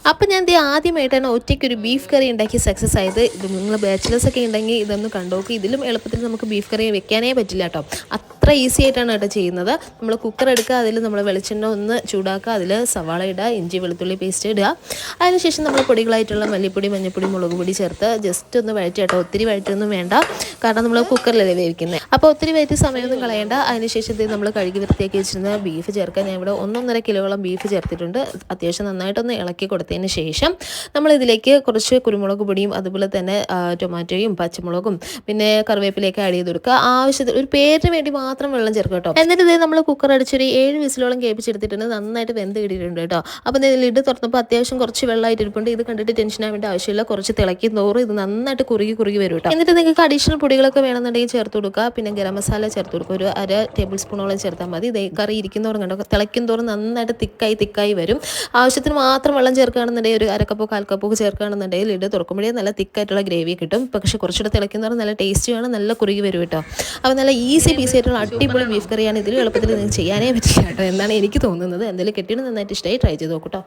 അപ്പം ഞാൻ ആദ്യമായിട്ടാണ് ഒറ്റയ്ക്ക് ഒരു ബീഫ് കറി ഉണ്ടാക്കി സക്സസ് ആയത്. ഇത് നിങ്ങൾ ബാച്ചിലേഴ്സ് ഒക്കെ ഉണ്ടെങ്കിൽ ഇതൊന്ന് കണ്ടോക്ക്. ഇതിലും എളുപ്പത്തിൽ നമുക്ക് ബീഫ് കറി വെക്കാനേ പറ്റില്ല കേട്ടോ. അത്ര ഈസി ആയിട്ടാണ് കേട്ടോ ചെയ്യുന്നത്. നമ്മൾ കുക്കർ എടുക്കുക, അതിൽ നമ്മൾ വെളിച്ചെണ്ണ ഒന്ന് ചൂടാക്കുക, അതിൽ സവാള ഇടുക, ഇഞ്ചി വെളുത്തുള്ളി പേസ്റ്റ് ഇടുക. അതിനുശേഷം നമ്മൾ പൊടികളായിട്ടുള്ള മല്ലിപ്പൊടി, മഞ്ഞൾപ്പൊടി, മുളക് പൊടി ചേർത്ത് ജസ്റ്റ് ഒന്ന് വഴറ്റി കേട്ടോ. ഒത്തിരി വഴറ്റൊന്നും വേണ്ട, കാരണം നമ്മൾ കുക്കറിലല്ലേ വേവിക്കുന്നത്. അപ്പോൾ ഒത്തിരി വഴറ്റി സമയമൊന്നും കളയേണ്ട. അതിനുശേഷം ഇത് നമ്മൾ കഴുകി വൃത്തിയാക്കി വെച്ചിരുന്ന ബീഫ് ചേർക്കുക. ഞാൻ ഇവിടെ 1.5 കിലോളം ബീഫ് ചേർത്തിട്ടുണ്ട്. അത്യാവശ്യം നന്നായിട്ടൊന്ന് ഇളക്കി കൊടുത്തതിന് ശേഷം നമ്മളിതിലേക്ക് കുറച്ച് കുരുമുളക് പൊടിയും അതുപോലെ തന്നെ ടൊമാറ്റോയും പച്ചമുളകും പിന്നെ കറിവേപ്പിലേക്ക് ആഡ് ചെയ്ത് കൊടുക്കുക. ആവശ്യത്തിന് ഒരു പേരിന് വേണ്ടി മാത്രം വെള്ളം ചേർക്കുക കേട്ടോ. എന്നിട്ട് ഇത് നമ്മൾ കുക്കർ അടിച്ചൊരു 7 വിസിലോളം കേൾപ്പിച്ചെടുത്തിട്ടുണ്ട്. നന്നായിട്ട് വെന്ത് കിട്ടിയിട്ടുണ്ട് കേട്ടോ. അപ്പോൾ ഇതിൽ ലിഡ് തുറന്നപ്പോൾ അത്യാവശ്യം കുറച്ച് വെള്ളമായിട്ട് ഇരിപ്പുണ്ട്. ഇത് കണ്ടിട്ട് ടെൻഷൻ ആവേണ്ട ആവശ്യമില്ല. കുറച്ച് തിളക്കി തോറും ഇത് നന്നായിട്ട് കുറുകി വരും കേട്ടോ. എന്നിട്ട് നിങ്ങൾക്ക് അഡീഷണൽ പൊടികളൊക്കെ വേണമെന്നുണ്ടെങ്കിൽ ചേർത്ത് കൊടുക്കുക. പിന്നെ ഗരം മസാല ചേർത്ത് കൊടുക്കുക. ഒരു 1/2 ടേബിൾ സ്പൂണോളം ചേർത്താൽ മതി. ഇത് കറി ഇരിക്കുന്നതോറും കണ്ടോ തിളയ്ക്കും തോറും നന്നായിട്ട് തിക്കായി വരും. ആവശ്യത്തിന് മാത്രം വെള്ളം ചേർക്കുകയാണെന്നുണ്ടെങ്കിൽ ഒരു 1/2 കപ്പോ 1/4 കപ്പോ ചേർക്കുകയാണെന്നുണ്ടെങ്കിൽ ലിഡ് തുറക്കുമ്പോഴേ നല്ല തിക്കായിട്ടുള്ള ഗ്രേവി കിട്ടും. പക്ഷേ കുറച്ചുകൂടെ തിളയ്ക്കുന്നവർ നല്ല ടേസ്റ്റിയാണ്, നല്ല കുറുകി വരും കേട്ടോ. അപ്പോൾ നല്ല ഈസി ആയിട്ടുള്ള അടിപൊളി ബീഫ് കറിയാണ്. ഇതിൽ എളുപ്പത്തിൽ നിങ്ങൾക്ക് ചെയ്യാനേ പറ്റില്ല കേട്ടോ എന്നാണ് എനിക്ക് തോന്നുന്നത്. എന്തായാലും കെട്ടിയിട്ട് നന്നായിട്ട് ഇഷ്ടമായി ട്രൈ ചെയ്ത് നോക്കട്ടോ.